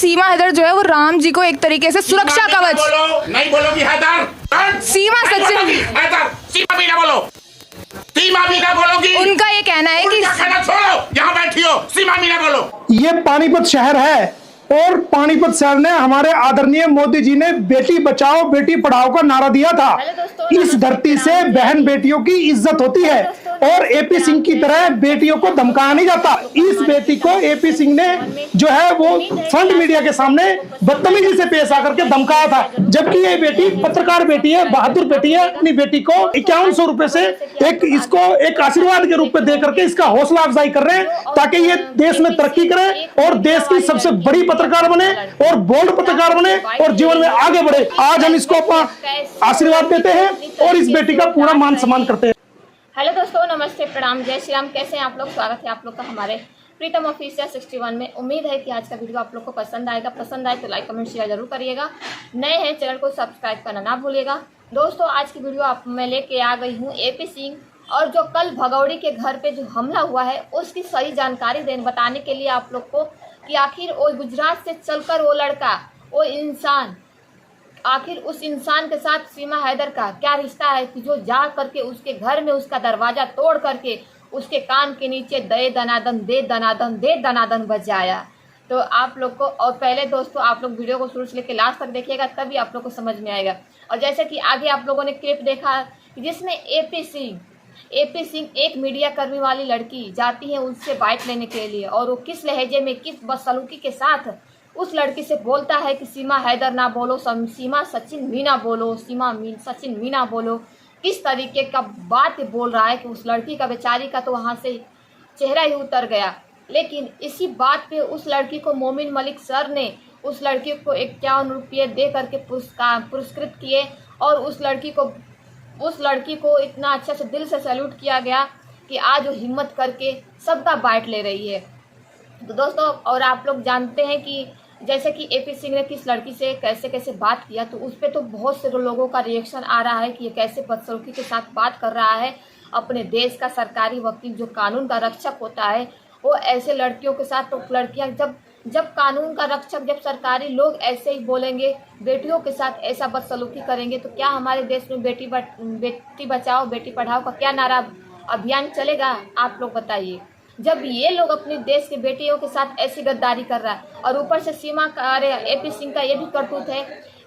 सीमा हैदर जो है वो राम जी को एक तरीके से सुरक्षा कवच। नहीं बोलोगी हैदर? सीमा सचिन हैदर, सीमा भी ना बोलो, सीमा भी ना बोलोगी। उनका ये कहना है कि खाना छोड़ो, यहाँ बैठी हो, सीमा भी ना बोलो। ये पानीपत शहर है और पानीपत शहर ने हमारे आदरणीय मोदी जी ने बेटी बचाओ बेटी पढ़ाओ का नारा दिया था। इस धरती से बहन बेटियों की इज्जत होती है और एपी सिंह की तरह बेटियों को धमकाया नहीं जाता। इस बेटी को एपी सिंह ने जो है वो फ्रंट मीडिया के सामने बदतमीजी से पेश आकर के धमकाया था, जबकि ये बेटी पत्रकार बेटी है, बहादुर बेटी है। अपनी बेटी को 5100 रुपए से इसको एक आशीर्वाद के रूप में दे करके इसका हौसला अफजाई कर रहे हैं ताकि ये देश में तरक्की करे और देश की सबसे बड़ी पत्रकार बने और बोल्ड पत्रकार बने और जीवन में आगे बढ़े। आज हम इसको अपना आशीर्वाद देते हैं और इस बेटी का पूरा मान सम्मान करते हैं। हेलो दोस्तों, नमस्ते, प्रणाम, जय श्री राम। कैसे हैं आप लोग? स्वागत है आप लोग का हमारे प्रीतम ऑफिशियल 61 में। उम्मीद है कि आज का वीडियो आप लोग को पसंद आएगा। पसंद आए तो लाइक कमेंट शेयर जरूर करिएगा। नए हैं चैनल को सब्सक्राइब करना ना भूलिएगा। दोस्तों, आज की वीडियो आप मैं लेके आ गई हूँ एपी सिंह और जो कल भगौड़ी के घर पे जो हमला हुआ है उसकी सही जानकारी बताने के लिए आप लोग को कि आखिर वो गुजरात से चलकर वो लड़का, वो इंसान, आखिर उस इंसान के साथ सीमा हैदर का क्या रिश्ता है कि जो जा करके उसके घर में उसका दरवाजा तोड़ करके उसके कान के नीचे दे दनादन बजाया। तो आप लोग को, और पहले दोस्तों आप लोग वीडियो को शुरू से लेकर लास्ट तक देखिएगा, तभी आप लोग को समझ में आएगा। और जैसे कि आगे आप लोगों ने क्लिप देखा जिसमें एपी सिंह एक मीडिया कर्मी वाली लड़की जाती है उससे बाइट लेने के लिए और वो किस लहजे में, किस बदसलूकी के साथ उस लड़की से बोलता है कि सीमा हैदर ना बोलो, सीमा सचिन मीना बोलो, सचिन मीना बोलो। किस तरीके का बात बोल रहा है कि उस लड़की का, बेचारी का तो वहाँ से चेहरा ही उतर गया। लेकिन इसी बात पे उस लड़की को मोमिन मलिक सर ने उस लड़की को 51 रुपये दे करके पुरस्कृत किए और उस लड़की को इतना अच्छा से दिल से सैल्यूट किया गया कि आज वो हिम्मत करके सबका बाइट ले रही है। तो दोस्तों, और आप लोग जानते हैं कि जैसे कि एपी सिंह ने किस लड़की से कैसे कैसे बात किया, तो उस पर तो बहुत से लोगों का रिएक्शन आ रहा है कि ये कैसे बदसलूकी के साथ बात कर रहा है। अपने देश का सरकारी वकील जो कानून का रक्षक होता है वो ऐसे लड़कियों के साथ, तो लड़कियां जब कानून का रक्षक, जब सरकारी लोग ऐसे ही बोलेंगे, बेटियों के साथ ऐसा बदसलूकी करेंगे, तो क्या हमारे देश में बेटी बचाओ बेटी पढ़ाओ का क्या नारा अभियान चलेगा? आप लोग बताइए। जब ये लोग अपने देश की बेटियों के साथ ऐसी गद्दारी कर रहा है और ऊपर से एपी सिंह का ये भी करतूत है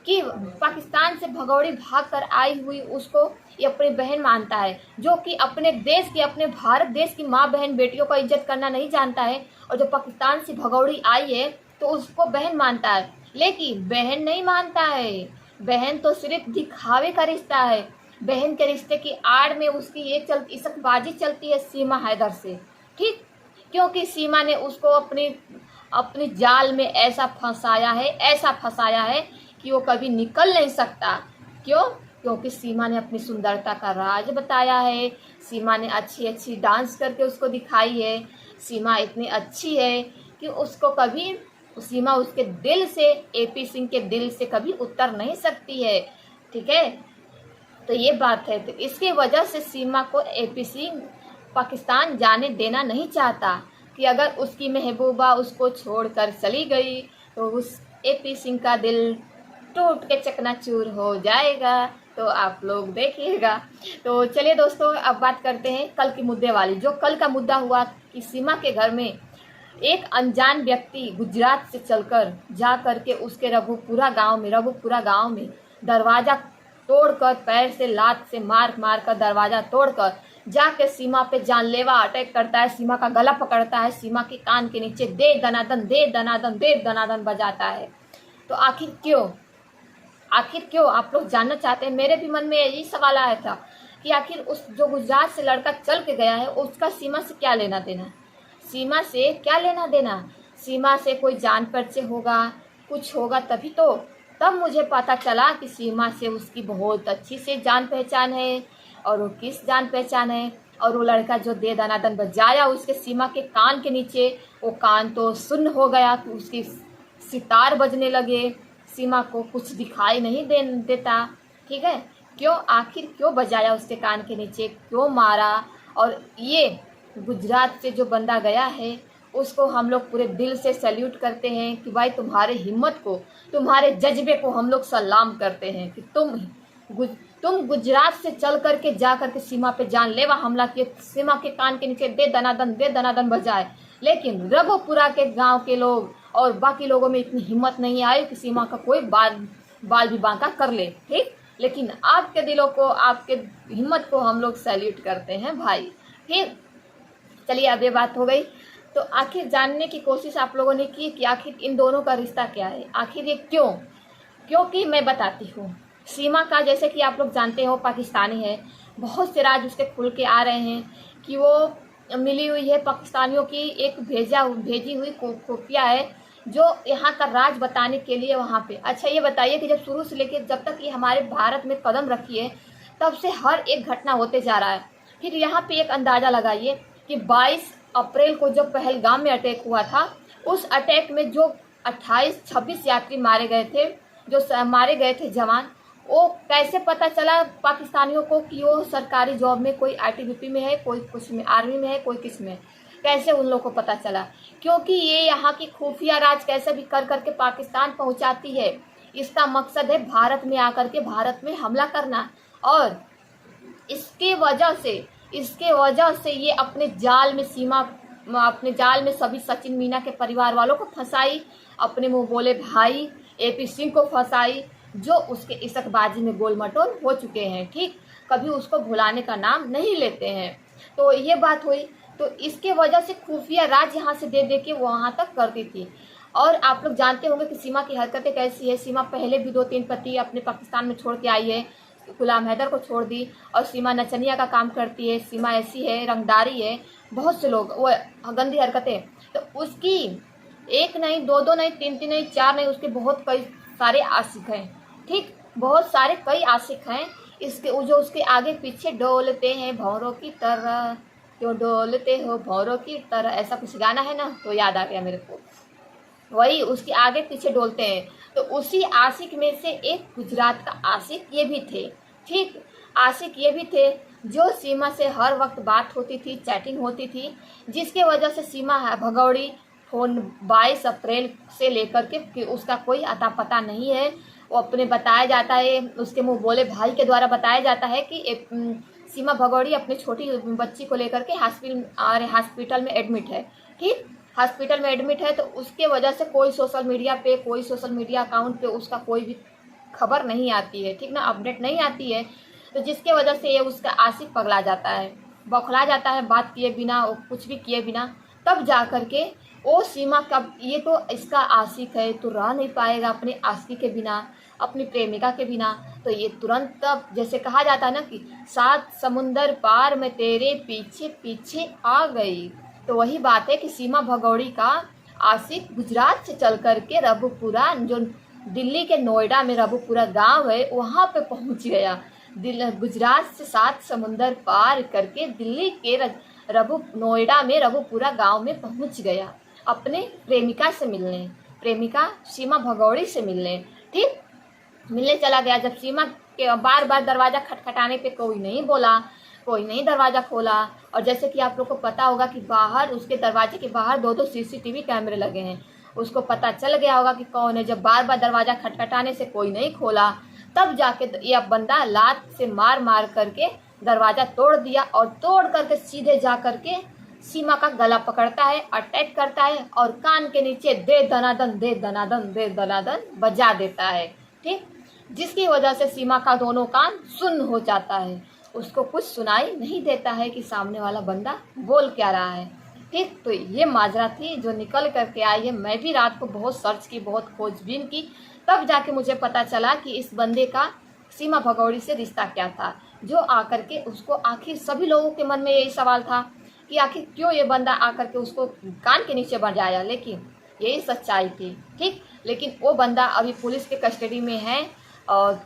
कि पाकिस्तान से भगौड़ी भागकर आई हुई उसको ये अपनी बहन मानता है, जो कि अपने देश की, अपने भारत देश की माँ बहन बेटियों का इज्जत करना नहीं जानता है। और जो पाकिस्तान से भगौड़ी आई है तो उसको बहन मानता है, लेकिन बहन नहीं मानता है। बहन तो सिर्फ दिखावे का रिश्ता है। बहन के रिश्ते की आड़ में उसकी ये इसकबाजी चलती है सीमा हैदर से, ठीक? क्योंकि सीमा ने उसको अपनी जाल में ऐसा फंसाया है कि वो कभी निकल नहीं सकता। क्यों? क्योंकि सीमा ने अपनी सुंदरता का राज बताया है। सीमा ने अच्छी डांस करके उसको दिखाई है। सीमा इतनी अच्छी है कि सीमा उसके दिल से, एपी सिंह के दिल से कभी उतर नहीं सकती है, ठीक है? तो ये बात है। तो इसकी वजह से सीमा को एपी सिंह पाकिस्तान जाने देना नहीं चाहता कि अगर उसकी महबूबा उसको छोड़कर चली गई तो उस एपी सिंह का दिल टूट के चकनाचूर हो जाएगा। तो आप लोग देखिएगा। तो चलिए दोस्तों, अब बात करते हैं कल के मुद्दे वाली। जो कल का मुद्दा हुआ कि सीमा के घर में एक अनजान व्यक्ति गुजरात से चलकर जा करके उसके रघुपुरा गांव में दरवाज़ा तोड़कर, पैर से लात से मार कर दरवाज़ा तोड़कर जाके सीमा पे जानलेवा अटैक करता है। सीमा का गला पकड़ता है, सीमा के कान के नीचे दे दनादन बजाता है। तो आखिर क्यों आप लोग जानना चाहते हैं? मेरे भी मन में यही सवाल आया था कि आखिर उस जो गुजरात से लड़का चल के गया है उसका सीमा से क्या लेना देना? सीमा से कोई जान परिचय होगा, कुछ होगा तब मुझे पता चला कि सीमा से उसकी बहुत अच्छी से जान पहचान है। और वो किस जान पहचान है? और वो लड़का जो दे दनादन बजाया उसके सीमा के कान के नीचे, वो कान तो सुन्न हो गया कि उसकी सितार बजने लगे। सीमा को कुछ दिखाई नहीं देता, ठीक है? आखिर क्यों बजाया उसके कान के नीचे, क्यों मारा? और ये गुजरात से जो बंदा गया है उसको हम लोग पूरे दिल से सैल्यूट करते हैं कि भाई तुम्हारे हिम्मत को, तुम्हारे जज्बे को हम लोग सलाम करते हैं कि तुम गुजरात से चल करके जा करके सीमा पे जानलेवा हमला किए, सीमा के कान के नीचे दे दनादन बजाए, लेकिन रघुपुरा के गांव के लोग और बाकी लोगों में इतनी हिम्मत नहीं आई कि सीमा का कोई बाल भी बांका कर ले। ठीक, लेकिन आपके दिलों को, आपके हिम्मत को हम लोग सैल्यूट करते हैं भाई। ठीक, चलिए अब ये बात हो गई। तो आखिर जानने की कोशिश आप लोगों ने की कि आखिर इन दोनों का रिश्ता क्या है, आखिर ये क्यों? क्योंकि मैं बताती हूँ। सीमा का, जैसे कि आप लोग जानते हो, पाकिस्तानी है, बहुत से राज उसके खुल के आ रहे हैं कि वो मिली हुई है पाकिस्तानियों की एक भेजी हुई खुफिया है जो यहाँ का राज बताने के लिए वहाँ पे। अच्छा ये बताइए कि जब शुरू से लेकर जब तक ये हमारे भारत में कदम रखी है तब से हर एक घटना होते जा रहा है। फिर यहाँ पे एक अंदाज़ा लगाइए कि 22 अप्रैल को जब पहलगाम में अटैक हुआ था, उस अटैक में जो 26 यात्री मारे गए थे, जो मारे गए थे जवान, वो कैसे पता चला पाकिस्तानियों को कि वो सरकारी जॉब में, कोई आईटीबीपी में है, कोई कुछ में आर्मी में है, कोई किस में, कैसे उन लोगों को पता चला? क्योंकि ये यहाँ की खुफिया राज कैसे भी कर करके पाकिस्तान पहुँचाती है। इसका मकसद है भारत में आकर के भारत में हमला करना, और इसके वजह से ये अपने जाल में सभी सचिन मीना के परिवार वालों को फंसाई, अपने मुँह बोले भाई AP सिंह को फंसाई, जो उसके इशकबाजी में गोल मटोल हो चुके हैं। ठीक, कभी उसको भुलाने का नाम नहीं लेते हैं। तो ये बात हुई। तो इसके वजह से खुफिया राज यहाँ से दे के वहाँ तक करती थी। और आप लोग जानते होंगे कि सीमा की हरकतें कैसी है। सीमा पहले भी 2-3 पति अपने पाकिस्तान में छोड़ के आई है, गुलाम हैदर को छोड़ दी, और सीमा नचनिया का काम करती है। सीमा ऐसी है, रंगदारी है, बहुत से लोग वो गंदी हरकतें। तो उसकी एक नहीं, 2 नहीं, 3 नहीं, 4 नहीं, उसके बहुत कई सारे आशिक हैं। ठीक, बहुत सारे कई आशिक हैं इसके, जो उसके आगे पीछे डोलते हैं भौरों की तरह, क्यों डोलते हो भौरों की तरह, ऐसा कुछ गाना है ना, तो याद आ गया मेरे को। वही उसके आगे पीछे डोलते हैं। तो उसी आशिक में से एक गुजरात का आशिक ये भी थे। ठीक, आशिक ये भी थे जो सीमा से हर वक्त बात होती थी, चैटिंग होती थी, जिसके वजह से सीमा भगौड़ी फोन 22 अप्रैल से लेकर के कि उसका कोई अता पता नहीं है। वो अपने बताया जाता है, उसके मुँह बोले भाई के द्वारा बताया जाता है कि सीमा भगौड़ी अपनी छोटी बच्ची को लेकर के हॉस्पिटल में एडमिट है। ठीक, हॉस्पिटल में एडमिट है। तो उसके वजह से कोई सोशल मीडिया अकाउंट पे उसका कोई भी खबर नहीं आती है। ठीक ना, अपडेट नहीं आती है। तो जिसके वजह से ये उसका आशिक पगला जाता है, बौखला जाता है, बात किए बिना, कुछ भी किए बिना। तब जा कर के वो सीमा का, ये तो इसका आशिक है, तो रह नहीं पाएगा अपने आशिक के बिना, अपनी प्रेमिका के बिना। तो ये तुरंत, तब जैसे कहा जाता है ना कि 7 समुंदर पार में तेरे पीछे पीछे आ गई। तो वही बात है कि सीमा भगौड़ी का आशिक गुजरात से चल करके रघुपुरा, जो दिल्ली के नोएडा में रघुपुरा गांव है, वहाँ पे पहुँच गया। गुजरात से 7 समुंदर पार करके दिल्ली के नोएडा में रघुपुरा गांव में पहुँच गया अपने प्रेमिका से मिलने, प्रेमिका सीमा भगौड़ी से मिलने। ठीक, मिलने चला गया। जब सीमा के बार बार दरवाज़ा खटखटाने पे कोई नहीं बोला, कोई नहीं दरवाज़ा खोला। और जैसे कि आप लोग को पता होगा कि बाहर, उसके दरवाजे के बाहर 2 CCTV कैमरे लगे हैं, उसको पता चल गया होगा कि कौन है। जब बार बार दरवाज़ा खटखटाने से कोई नहीं खोला, तब जाके ये बंदा लात से मार करके दरवाज़ा तोड़ दिया, और तोड़ करके सीधे जा करके सीमा का गला पकड़ता है, अटैक करता है, और कान के नीचे दे दनादन बजा देता है। ठीक, जिसकी वजह से सीमा का दोनों कान सुन्न हो जाता है, उसको कुछ सुनाई नहीं देता है कि सामने वाला बंदा बोल क्या रहा है। ठीक, तो ये माजरा थी जो निकल करके आई है। मैं भी रात को बहुत सर्च की, बहुत खोजबीन की, तब जाके मुझे पता चला कि इस बंदे का सीमा भगौड़ी से रिश्ता क्या था, जो आकर के उसको, आखिर सभी लोगों के मन में यही सवाल था कि आखिर क्यों ये बंदा आकर के उसको कान के नीचे बजाया, लेकिन यही सच्चाई थी। ठीक, लेकिन वो बंदा अभी पुलिस के कस्टडी में है। और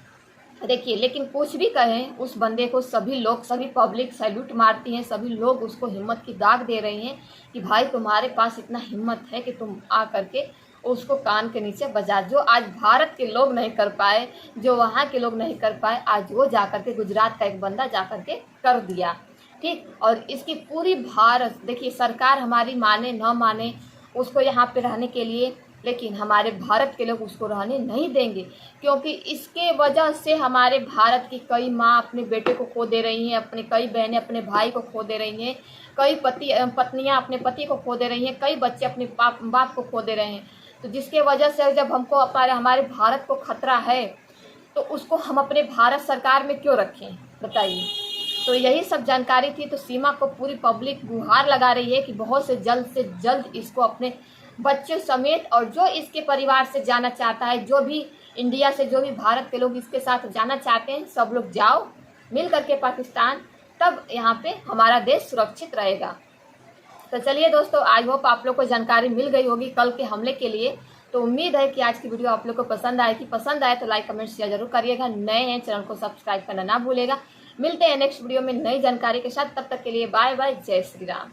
देखिए, लेकिन कुछ भी कहें, उस बंदे को सभी लोग, सभी पब्लिक सैल्यूट मारती हैं, सभी लोग उसको हिम्मत की दाग दे रहे हैं कि भाई तुम्हारे पास इतना हिम्मत है कि तुम आ करके उसको कान के नीचे बजा, जो आज भारत के लोग नहीं कर पाए, जो वहाँ के लोग नहीं कर पाए, आज वो जा कर के, गुजरात का एक बंदा जा कर के कर दिया। ठीक। और इसकी पूरी भारत, देखिए सरकार हमारी माने न माने उसको यहाँ पे रहने के लिए, लेकिन हमारे भारत के लोग उसको रहने नहीं देंगे, क्योंकि इसके वजह से हमारे भारत की कई माँ अपने बेटे को खो दे रही हैं, अपने कई बहनें अपने भाई को खो दे रही हैं, कई पत्नियाँ अपने पति को खो दे रही हैं, कई बच्चे अपने बाप को खो दे रहे हैं। तो जिसके वजह से जब हमको हमारे भारत को खतरा है तो उसको हम अपने भारत सरकार में क्यों रखें, बताइए। तो यही सब जानकारी थी। तो सीमा को पूरी पब्लिक गुहार लगा रही है कि बहुत से जल्द इसको अपने बच्चों समेत और जो इसके परिवार से जाना चाहता है, जो भी इंडिया से, जो भी भारत के लोग इसके साथ जाना चाहते हैं, सब लोग जाओ मिल करके पाकिस्तान, तब यहाँ पे हमारा देश सुरक्षित रहेगा। तो चलिए दोस्तों, आई होप आप लोग को जानकारी मिल गई होगी कल के हमले के लिए। तो उम्मीद है कि आज की वीडियो आप लोग को पसंद आएगी। पसंद आए तो लाइक कमेंट शेयर जरूर करिएगा। नए हैं चैनल को सब्सक्राइब करना ना भूलेगा। मिलते हैं नेक्स्ट वीडियो में नई जानकारी के साथ। तब तक के लिए बाय बाय, जय श्री राम।